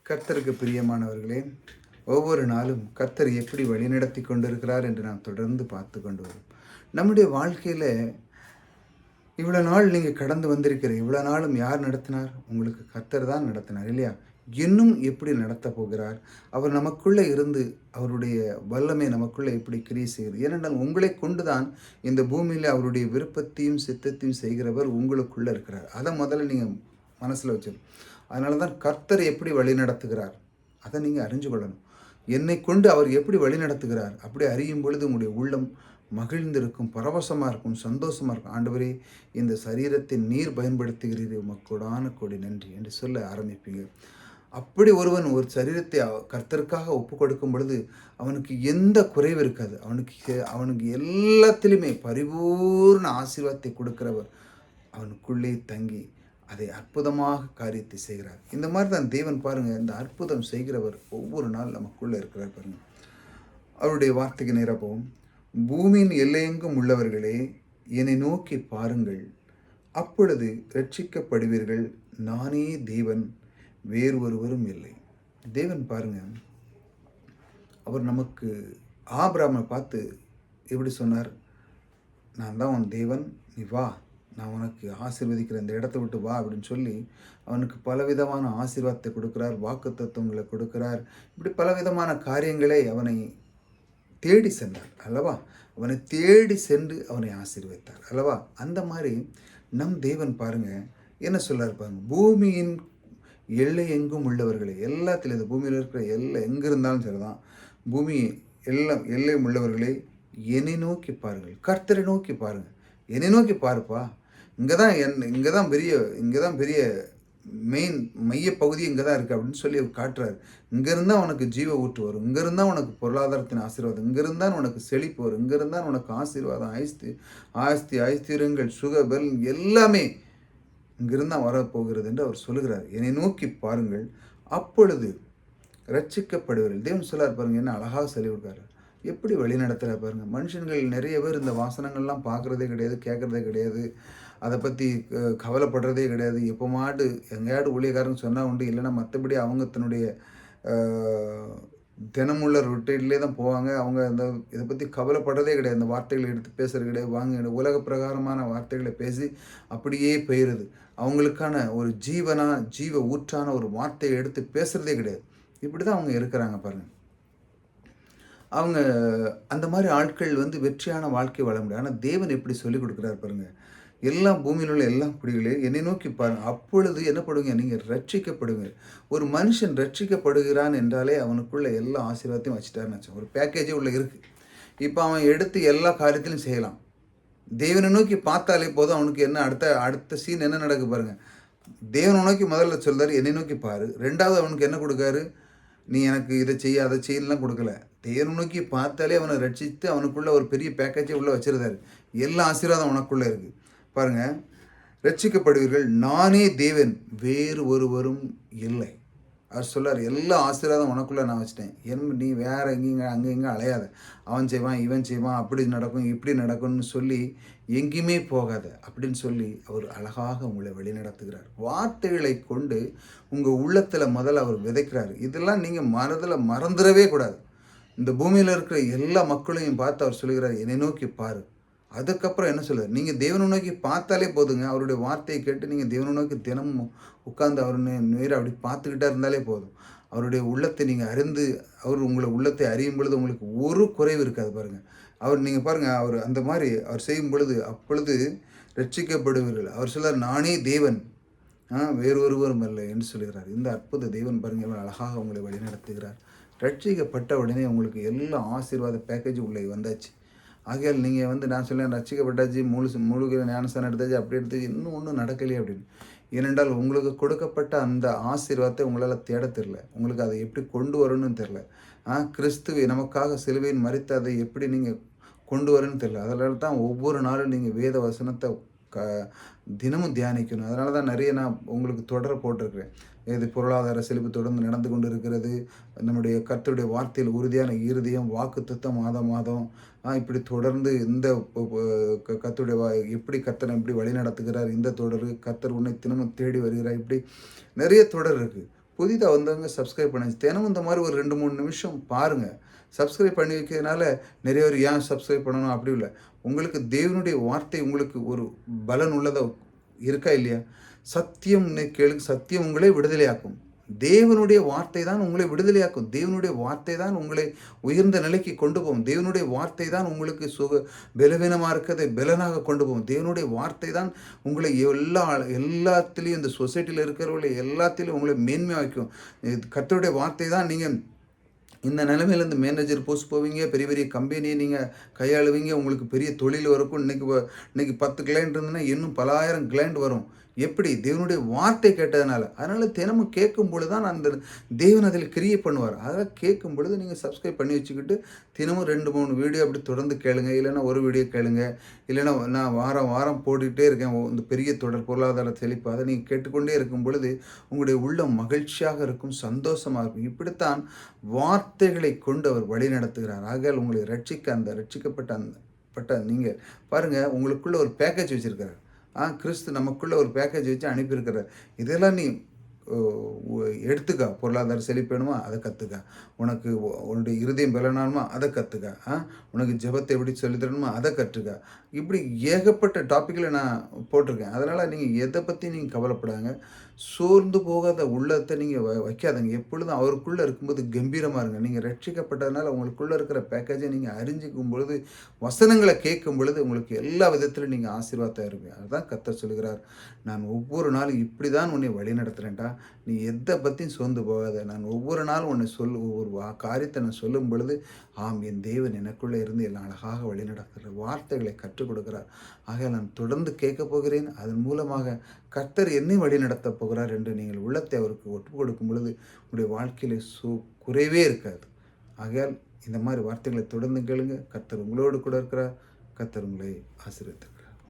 கர்த்தருக்கு பிரியமானவர்களே, ஒவ்வொரு நாளும் கர்த்தர் எப்படி வழிநடத்தி கொண்டிருக்கிறார் என்று நாம் தொடர்ந்து பார்த்து கொண்டு வரோம். நம்முடைய வாழ்க்கையில இவ்வளோ நாள் நீங்க கடந்து வந்திருக்கிற இவ்வளோ நாளும் யார் நடத்தினார்? உங்களுக்கு கர்த்தர் தான் நடத்தினார் இல்லையா? இன்னும் எப்படி நடத்தப் போகிறார்? அவர் நமக்குள்ளே இருந்து அவருடைய வல்லமை நமக்குள்ளே எப்படி கிரியை செய்கிறது? ஏனென்றால் உங்களை கொண்டு தான் இந்த பூமியில அவருடைய விருப்பத்தையும், சித்தத்தையும் செய்கிறவர் உங்களுக்குள்ள இருக்கிறார். அத முதல்ல நீங்க மனசுல வச்சுக்கணும். அதனால தான் கர்த்தர் எப்படி வழிநடத்துகிறார்? அத நீங்க அறிஞ்சு கொள்ளணும். என்னைக் கொண்டு அவர் எப்படி வழிநடத்துகிறார்? அப்படி அறியும் பொழுது உங்களுடைய உள்ளம் மகிழ்ந்திருக்கும், பரவசமா இருக்கும், சந்தோஷமா இருக்கும். ஆண்டவரே, இந்த சரீரத்தை நீர் பயன்படுத்துகிறீர், உமக்கு கோடான கோடி நன்றி என்று சொல்ல ஆரம்பிப்பீங்க. அப்படி ஒருவன் ஒரு சரீரத்தை கர்த்தருக்காக ஒப்புக் கொடுக்கும் பொழுது அவனுக்கு எந்த குறைவு இருக்காது. அவனுக்கு எல்லாத்திலுமே பரிபூர்ண ஆசீர்வாதத்தை கொடுக்கிறவர் அவனுக்குள்ளே தங்கி அதை அற்புதமாக காரியத்தை செய்கிறார். இந்த மாதிரி தான் தேவன் பாருங்க, இந்த அற்புதம் செய்கிறவர் ஒவ்வொரு நாள் நமக்குள்ளே இருக்கிறார் பாருங்க. அவருடைய வார்த்தைக்கு நேராக போவோம். பூமியின் எல்லையெங்கும் உள்ளவர்களே, என்னை நோக்கி பாருங்கள், அப்பொழுது ரட்சிக்கப்படுவீர்கள். நானே தேவன், வேறு ஒருவரும் இல்லை. தேவன் பாருங்க, அவர் நமக்கு ஆபிரகாமை பார்த்து எப்படி சொன்னார்? நான் தான் உன் தேவன், நீ வா, நான் உனக்கு ஆசீர்வதிக்கிற இந்த இடத்த விட்டு வா அப்படின்னு சொல்லி அவனுக்கு பலவிதமான ஆசீர்வாதத்தை கொடுக்கிறார், வாக்கு தத்துவங்களை கொடுக்கிறார். இப்படி பலவிதமான காரியங்களை அவனை தேடி சென்றார் அல்லவா? அவனை தேடி சென்று அவனை ஆசீர்வதித்தார் அல்லவா? அந்த மாதிரி நம் தேவன் பாருங்க என்ன சொல்றாரு பாருங்க. பூமியின் எல்லை எங்கும் உள்ளவர்களே, எல்லாத்திலும் இந்த பூமியில் இருக்கிற எங்கே இருந்தாலும் சரிதான், பூமி எல்லாம் எல்லையும் உள்ளவர்களே, என்னை நோக்கி பாருங்கள். கர்த்தரை நோக்கி பாருங்கள். என்னை நோக்கி பாருப்பா. இங்கே தான் பெரிய மெயின் மையப்பகுதி இங்கே தான் இருக்குது அப்படின்னு சொல்லி அவர் காட்டுறாரு. இங்கேருந்தான் உனக்கு ஜீவ ஊற்று வரும், இங்கேருந்தான் உனக்கு பொருளாதாரத்தின் ஆசீர்வாதம், இங்கேருந்தான் உனக்கு செழிப்பு வரும், இங்கேருந்தான் உனக்கு ஆசீர்வாதம், ஐஸ்வர்யங்கள், சுகபல் எல்லாமே இங்கிருந்தான் வரப்போகிறது என்று அவர் சொல்லுகிறார். என்னை நோக்கி பாருங்கள், அப்பொழுது ரட்சிக்கப்படுவீர்கள். தேவன் சொல்லார் பாருங்க, என்ன அழகாக சொல்லி கொடுக்காரு, எப்படி வழி நடத்துகிறார் பாருங்க. மனுஷன்கள் நிறைய பேர் இந்த வாசனங்கள்லாம் பார்க்குறதே கிடையாது, கேட்குறதே கிடையாது, அதை பற்றி கவலைப்படுறதே கிடையாது. எப்போ மாட்டு எங்கேயாவது ஊழியக்காரங்க சொன்னால் உண்டு, இல்லைன்னா மற்றபடி அவங்க தன்னுடைய தினமுள்ள ரொட்டீன்லே தான் போவாங்க. அவங்க அந்த இதை பற்றி கவலைப்படுறதே கிடையாது. அந்த வார்த்தைகளை எடுத்து பேசுகிறது கிடையாது. வாங்க உலக பிரகாரமான வார்த்தைகளை பேசி அப்படியே போயிடுது. அவங்களுக்கான ஒரு ஜீவ ஊற்றான ஒரு வார்த்தையை எடுத்து பேசுகிறதே கிடையாது. இப்படி தான் அவங்க இருக்கிறாங்க பாருங்கள். அவங்க அந்த மாதிரி ஆட்கள் வெற்றியான வாழ்க்கை வாழ முடியும். ஆனால் தேவன் எப்படி சொல்லிக் கொடுக்குறாரு பாருங்கள். எல்லா பூமியில் உள்ள எல்லா குடிகளே என்னை நோக்கி பாருங்கள், அப்பொழுது என்ன படுவீங்க? நீங்கள் ரட்சிக்கப்படுவீங்க. ஒரு மனுஷன் ரட்சிக்கப்படுகிறான் என்றாலே அவனுக்குள்ள எல்லா ஆசீர்வாதத்தையும் வச்சுட்டாருன்னு வச்சோம். ஒரு பேக்கேஜே உள்ள இருக்குது. இப்போ அவன் எடுத்து எல்லா காரியத்திலும் செய்யலாம். தேவனை நோக்கி பார்த்தாலே போதும். அவனுக்கு என்ன அடுத்த சீன் என்ன நடக்கு பாருங்கள். தேவனை நோக்கி முதல்ல சொல்றாரு, என்னை நோக்கி பாரு. ரெண்டாவது அவனுக்கு என்ன கொடுக்காரு? நீ எனக்கு இதை செய்ய அதை செய்யலாம் கொடுக்கல. தேவனை நோக்கி பார்த்தாலே அவனை ரட்சித்து அவனுக்குள்ள ஒரு பெரிய பேக்கேஜை உள்ள வச்சிருந்தாரு. எல்லா ஆசீர்வாதம் உனக்குள்ளே இருக்குது பாருங்க. ரட்சிக்கப்படுவீர்கள், நானே தேவன், வேறு ஒருவரும் இல்லை. அவர் சொல்லார், எல்லா ஆசீர்வாதம் உனக்குள்ளே நான் வச்சிட்டேன். நீ வேற அங்கே இங்கே அலையாத. அவன் செய்வான், இவன் செய்வான், அப்படி நடக்கும், இப்படி நடக்கும்னு சொல்லி எங்கேயுமே போகாத அப்படின்னு சொல்லி அவர் அழகாக உங்களை வழிநடத்துகிறார். வார்த்தைகளை கொண்டு உங்கள் உள்ளத்தில் முதல்ல அவர் விதைக்கிறார். இதெல்லாம் நீங்கள் மனதில் மறந்துடவே கூடாது. இந்த பூமியில் இருக்கிற எல்லா மக்களையும் பார்த்து அவர் சொல்லுகிறார், என்னை நோக்கி பாரு. அதுக்கப்புறம் என்ன சொல்லுவார்? நீங்கள் தேவனை நோக்கி பார்த்தாலே போதுங்க. அவருடைய வார்த்தையை கேட்டு நீங்கள் தேவனை நோக்கி தினமும் உட்கார்ந்து அவர் நேரம் அப்படி பார்த்துக்கிட்டே இருந்தாலே போதும். அவருடைய உள்ளத்தை நீங்கள் அறிந்து, அவர் உங்களை உள்ளத்தை அறியும் பொழுது உங்களுக்கு ஒரு குறைவு இருக்காது பாருங்கள். நீங்கள் பாருங்கள், அவர் அந்த மாதிரி அவர் செய்யும் பொழுது அப்பொழுது ரட்சிக்கப்படுவீர்கள். அவர் சொல்கிறார், நானே தேவன், வேறு ஒருவரும் இல்லை என்று சொல்கிறார். இந்த அற்புத தேவன் பாருங்கள் அழகாக உங்களை வழிநடத்துகிறார். ரட்சிக்கப்பட்ட உடனே உங்களுக்கு எல்லா ஆசீர்வாத பேக்கேஜ் உள்ளே வந்தாச்சு. ஆகையால் நீங்கள் நான் சொல்லேன், ரட்சிக்கப்பட்டாச்சு, முழு ஞானஸ்தானம் எடுத்தாச்சு, அப்படி எடுத்து இன்னும் ஒன்றும் நடக்கலையே அப்படின்னு. ஏனென்றால் உங்களுக்கு கொடுக்கப்பட்ட அந்த ஆசீர்வாதத்தை உங்களால் தேட தெரில. உங்களுக்கு அதை எப்படி கொண்டு வரணும்னு தெரில. கிறிஸ்துவை நமக்காக சிலுவையின் மரித்து அதை எப்படி நீங்கள் கொண்டு வரணும்னு தெரில. அதனால தான் ஒவ்வொரு நாளும் நீங்கள் வேத வசனத்தை தினமும் தியானிக்கணும். அதனால தான் நிறைய நான் உங்களுக்கு தொடர போட்டிருக்கிறேன். இது பொருளாதார செழிப்பு தொடர்ந்து நடந்து கொண்டு இருக்கிறது. நம்முடைய கர்த்தருடைய வார்த்தையில் உறுதியான இருதயம், வாக்கு தத்தம் மாதம் இப்படி தொடர்ந்து இந்த கர்த்தருடைய எப்படி கர்த்தரை எப்படி வழி நடத்துகிறார், இந்த தொடர் கர்த்தர் உன்னை தினமும் தேடி வருகிறார், இப்படி நிறைய தொடர் இருக்குது. புதிதாக வந்தவங்க சப்ஸ்கிரைப் பண்ணுங்க. தினமும் இந்த மாதிரி ஒரு 2, 3 நிமிஷம் பாருங்கள். சப்ஸ்கிரைப் பண்ணி வைக்கிறதுனால நிறைய பேர் ஏன் சப்ஸ்கிரைப் பண்ணணும் அப்படி இல்லை. உங்களுக்கு தேவனுடைய வார்த்தை உங்களுக்கு ஒரு பலன் உள்ளதா இருக்கா இல்லையா? சத்தியம் கேளுங்க, சத்தியம் உங்களை விடுதலையாக்கும். தேவனுடைய வார்த்தை தான் உங்களை விடுதலையாக்கும். தேவனுடைய வார்த்தை தான் உங்களை உயர்ந்த நிலைக்கு கொண்டு போகும். தேவனுடைய வார்த்தை தான் உங்களுக்கு பலவீனமாக இருக்கிறதை பலனாக கொண்டு போகும். தேவனுடைய வார்த்தை தான் உங்களை எல்லாத்திலையும் இந்த சொசைட்டியில் இருக்கிறவர்களை எல்லாத்திலையும் உங்களை மேன்மையாக வைக்கும். கர்த்தருடைய வார்த்தை தான் நீங்கள் இந்த நிலைமையிலேருந்து மேனேஜர் போஸ்ட் போவீங்க, பெரிய பெரிய கம்பெனியை நீங்கள் கையாளுவீங்க, உங்களுக்கு பெரிய தொழில் வரைக்கும். இன்றைக்கி 10 கிளைண்ட் இருந்ததுன்னா இன்னும் பல ஆயிரம் கிளைண்ட் வரும். எப்படி? தேவனுடைய வார்த்தை கேட்டதுனால. அதனால் தினமும் கேட்கும் பொழுது தான் அந்த தேவன் அதில் கிரியை பண்ணுவார். அதெல்லாம் கேட்கும் பொழுது நீங்கள் சப்ஸ்கிரைப் பண்ணி வச்சுக்கிட்டு தினமும் 2, 3 வீடியோ அப்படி தொடர்ந்து கேளுங்க. இல்லைன்னா ஒரு வீடியோ கேளுங்க. இல்லைன்னா நான் வாரம் வாரம் போட்டுக்கிட்டே இருக்கேன் இந்த பெரிய தொடர் பொருளாதார செழிப்பு. அதை நீங்கள் கேட்டுக்கொண்டே இருக்கும் பொழுது உங்களுடைய உள்ளம் மகிழ்ச்சியாக இருக்கும், சந்தோஷமாக இருக்கும். இப்படித்தான் வார்த்தைகளை கொண்டு அவர் வழி நடத்துகிறார். ஆகையால் உங்களை ரட்சிக்கப்பட்ட நீங்கள் பாருங்கள், உங்களுக்குள்ள ஒரு பேக்கேஜ் வச்சுருக்கிறார். கிறிஸ்து நமக்குள்ளே ஒரு பேக்கேஜ் வச்சு அனுப்பியிருக்கிறார். இதெல்லாம் நீ எடுத்துக்க. பொருளாதார செழிப்பு வேணுமா, அதை கற்றுக்க. உனக்கு உன்னுடைய இருதயம் பலனானுமா, அதை கற்றுக்க. உனக்கு ஜெபத்தை எப்படி சொல்லித்தரணுமா, அதை கற்றுக்க. இப்படி ஏகப்பட்ட டாப்பிக்கில் நான் போட்டிருக்கேன். அதனால் நீங்கள் எதை பற்றி நீங்கள் கவலைப்படாங்க. சோர்ந்து போகாத உள்ளத்தை நீங்கள் வைக்காதங்க. எப்பொழுதும் அவருக்குள்ளே இருக்கும்போது கம்பீரமாக இருங்க. நீங்கள் ரட்சிக்கப்பட்டதுனால உங்களுக்குள்ளே இருக்கிற பேக்கேஜை நீங்கள் அறிஞ்சிக்கும் பொழுது, வசனங்களை கேட்கும் பொழுது உங்களுக்கு எல்லா விதத்திலும் நீங்கள் ஆசீர்வாதமாக இருப்பீங்க. அதுதான் கர்த்தர் சொல்கிறார், நான் ஒவ்வொரு நாளும் இப்படி தான் உன்னை வழி நடத்துகிறேன்டா. நீ எதை பற்றியும் சோர்ந்து போகாத. நான் ஒவ்வொரு நாளும் உன்னை ஒவ்வொரு காரியத்தை நான் சொல்லும் பொழுது, ஆம், என் தேவன் எனக்குள்ளே இருந்து எல்லாம் அழகாக வழி நடத்துகிற வார்த்தைகளை கற்றுக் கொடுக்கிறார். ஆக நான் தொடர்ந்து கேட்கப் போகிறேன். அதன் மூலமாக கர்த்தர் என்னை வழி நடத்தப் போகிறார் என்று நீங்கள் உள்ளத்தை அவருக்கு ஒப்பு கொடுக்கும் பொழுது உங்களுடைய வாழ்க்கையில் குறைவே இருக்காது. ஆகையால் இந்த மாதிரி வார்த்தைகளை தொடர்ந்து கேளுங்க. கர்த்தர் உங்களோடு கூட இருக்கிறார். கர்த்தர் உங்களை ஆசீர்வதிப்பார்.